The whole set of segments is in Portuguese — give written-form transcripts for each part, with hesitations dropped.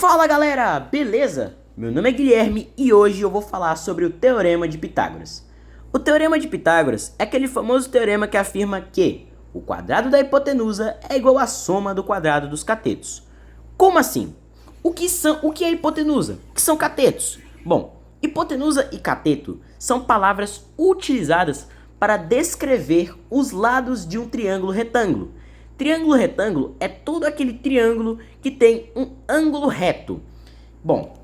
Fala galera, beleza? Meu nome é Guilherme e hoje eu vou falar sobre o Teorema de Pitágoras. O Teorema de Pitágoras é aquele famoso teorema que afirma que o quadrado da hipotenusa é igual à soma do quadrado dos catetos. Como assim? O que é hipotenusa? O que são catetos? Bom, hipotenusa e cateto são palavras utilizadas para descrever os lados de um triângulo retângulo. Triângulo retângulo é todo aquele triângulo que tem um ângulo reto. Bom,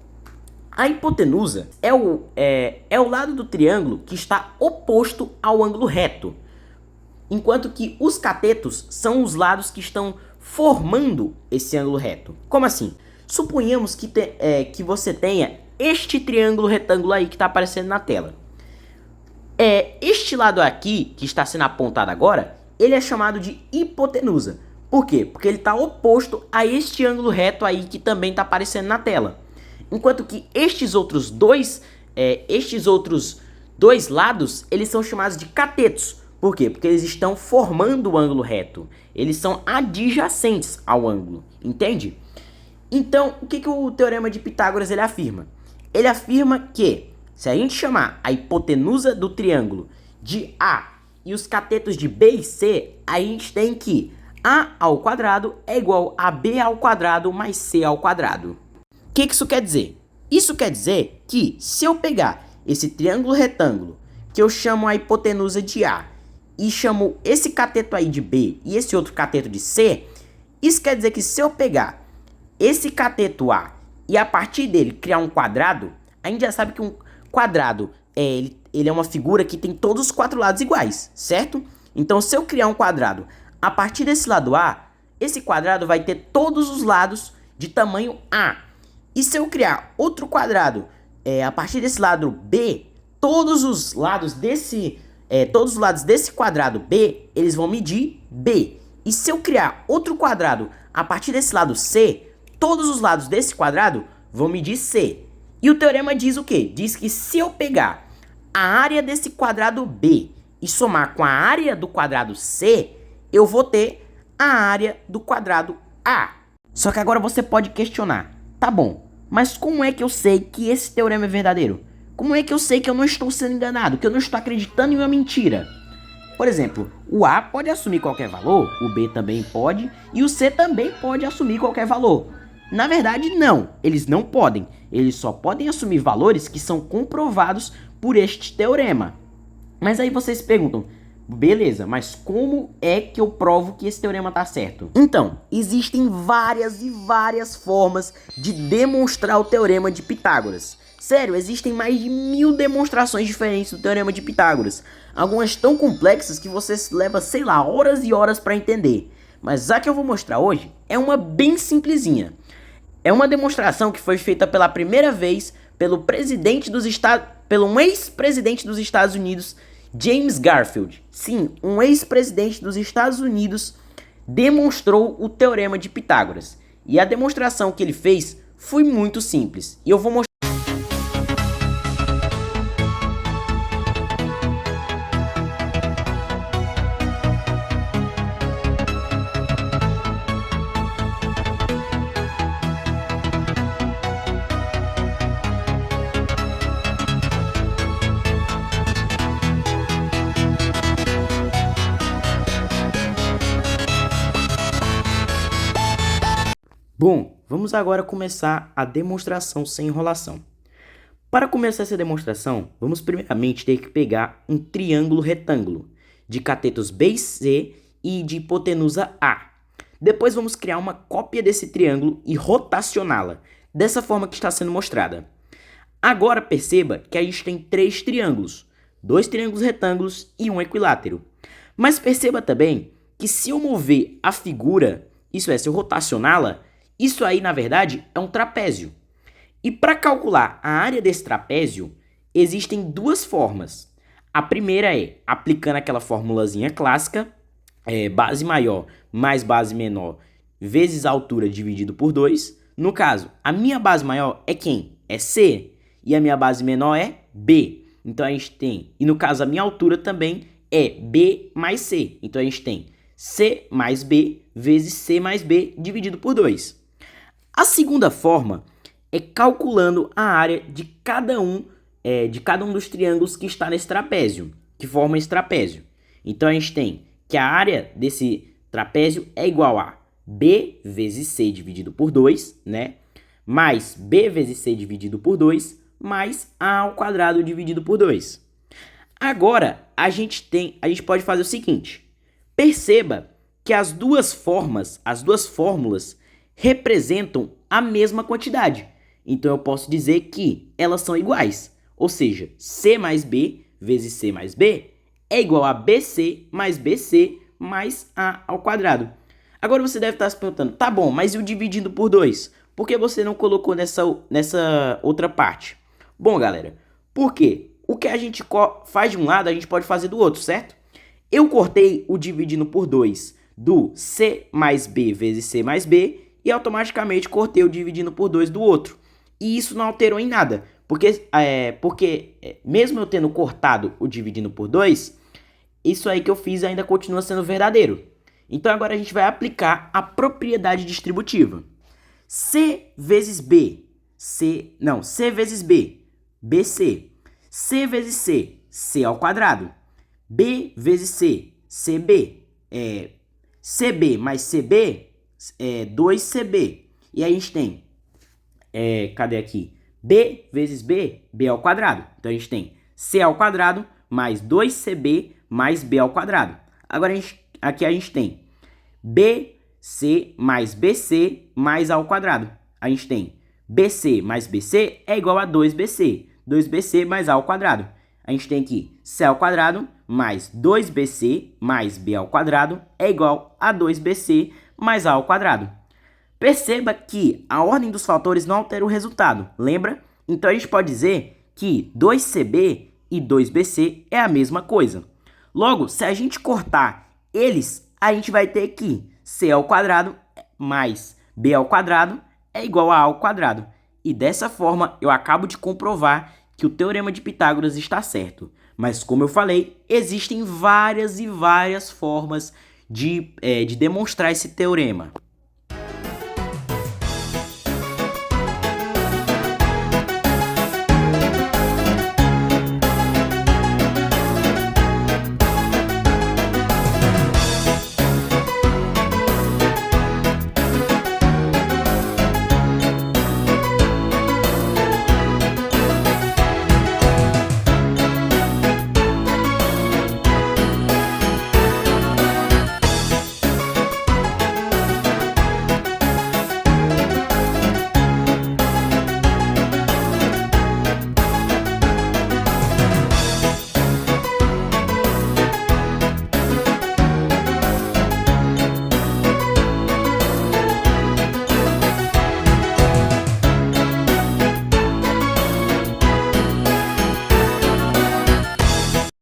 a hipotenusa é o lado do triângulo que está oposto ao ângulo reto, enquanto que os catetos são os lados que estão formando esse ângulo reto. Como assim? Suponhamos que você tenha este triângulo retângulo aí que está aparecendo na tela. Este lado aqui, que está sendo apontado agora, ele é chamado de hipotenusa. Por quê? Porque ele está oposto a este ângulo reto aí que também está aparecendo na tela. Enquanto que estes outros dois lados, eles são chamados de catetos. Por quê? Porque eles estão formando o ângulo reto. Eles são adjacentes ao ângulo. Entende? Então, o que o Teorema de Pitágoras ele afirma? Ele afirma que se a gente chamar a hipotenusa do triângulo de A e os catetos de B e C, a gente tem que A ao quadrado é igual a B ao quadrado mais C ao quadrado. O que isso quer dizer? Isso quer dizer que se eu pegar esse triângulo retângulo, que eu chamo a hipotenusa de A, e chamo esse cateto aí de B e esse outro cateto de C, isso quer dizer que se eu pegar esse cateto A e a partir dele criar um quadrado, a gente já sabe que um quadrado ele é uma figura que tem todos os quatro lados iguais, certo? Então, se eu criar um quadrado a partir desse lado A, esse quadrado vai ter todos os lados de tamanho A. E se eu criar outro quadrado a partir desse lado B, todos os lados desse quadrado B, eles vão medir B. E se eu criar outro quadrado a partir desse lado C, todos os lados desse quadrado vão medir C. E o teorema diz o quê? Diz que se eu pegar a área desse quadrado B e somar com a área do quadrado C, eu vou ter a área do quadrado A. Só que agora você pode questionar, tá bom, mas como é que eu sei que esse teorema é verdadeiro? Como é que eu sei que eu não estou sendo enganado, que eu não estou acreditando em uma mentira? Por exemplo, o A pode assumir qualquer valor, o B também pode, e o C também pode assumir qualquer valor. Na verdade, não, eles não podem. Eles só podem assumir valores que são comprovados por este teorema. Mas aí vocês se perguntam, beleza, mas como é que eu provo que esse teorema está certo? Então, existem várias e várias formas de demonstrar o teorema de Pitágoras. Sério, existem mais de 1000 demonstrações diferentes do teorema de Pitágoras. Algumas tão complexas que você leva, sei lá, horas e horas para entender. Mas a que eu vou mostrar hoje é uma bem simplesinha. É uma demonstração que foi feita pela primeira vez pelo um ex-presidente dos Estados Unidos, James Garfield. Sim, um ex-presidente dos Estados Unidos demonstrou o teorema de Pitágoras. E a demonstração que ele fez foi muito simples. E eu vou mostrar. Bom, vamos agora começar a demonstração sem enrolação. Para começar essa demonstração, vamos primeiramente ter que pegar um triângulo retângulo de catetos B e C e de hipotenusa A. Depois vamos criar uma cópia desse triângulo e rotacioná-la, dessa forma que está sendo mostrada. Agora perceba que a gente tem 3 triângulos, 2 triângulos retângulos e um equilátero. Mas perceba também que se eu mover a figura, isso é, se eu rotacioná-la, isso aí, na verdade, é um trapézio. E para calcular a área desse trapézio, existem 2 formas. A primeira é aplicando aquela formulazinha clássica, base maior mais base menor vezes a altura dividido por 2. No caso, a minha base maior é quem? É C. E a minha base menor é B. Então a gente tem, e no caso a minha altura também é B mais C. Então a gente tem C mais B vezes C mais B dividido por 2. A segunda forma é calculando a área de cada um dos triângulos que está nesse trapézio, que forma esse trapézio. Então a gente tem que a área desse trapézio é igual a B vezes C dividido por 2, né? Mais B vezes C dividido por 2, mais A ao quadrado dividido por 2. Agora, a gente pode fazer o seguinte. Perceba que as duas fórmulas representam a mesma quantidade. Então eu posso dizer que elas são iguais. Ou seja, C mais B vezes C mais B é igual a BC mais BC mais A ao quadrado. Agora você deve estar se perguntando, tá bom, mas e o dividindo por 2? Por que você não colocou nessa outra parte? Bom, galera, por quê? O que a gente faz de um lado, a gente pode fazer do outro, certo? Eu cortei o dividindo por 2 do C mais B vezes C mais B e automaticamente cortei o dividindo por 2 do outro. E isso não alterou em nada, porque mesmo eu tendo cortado o dividindo por 2, isso aí que eu fiz ainda continua sendo verdadeiro. Então agora a gente vai aplicar a propriedade distributiva. C vezes B, C vezes B, BC. C vezes C, C ao quadrado. B vezes C, CB. CB mais CB, 2CB. E aí a gente tem, cadê aqui? B vezes B, B ao quadrado. Então a gente tem C ao quadrado mais 2CB mais B ao quadrado. Agora aqui a gente tem BC mais BC mais A ao quadrado. A gente tem BC mais BC é igual a 2BC. 2BC mais A ao quadrado. A gente tem aqui C ao quadrado mais 2BC mais B ao quadrado é igual a 2BC mais A ao quadrado. Perceba que a ordem dos fatores não altera o resultado, lembra? Então a gente pode dizer que 2CB e 2BC é a mesma coisa. Logo, se a gente cortar eles, a gente vai ter que C ao quadrado mais B ao quadrado é igual a ao quadrado. E dessa forma eu acabo de comprovar que o Teorema de Pitágoras está certo. Mas como eu falei, existem várias e várias formas de demonstrar esse teorema.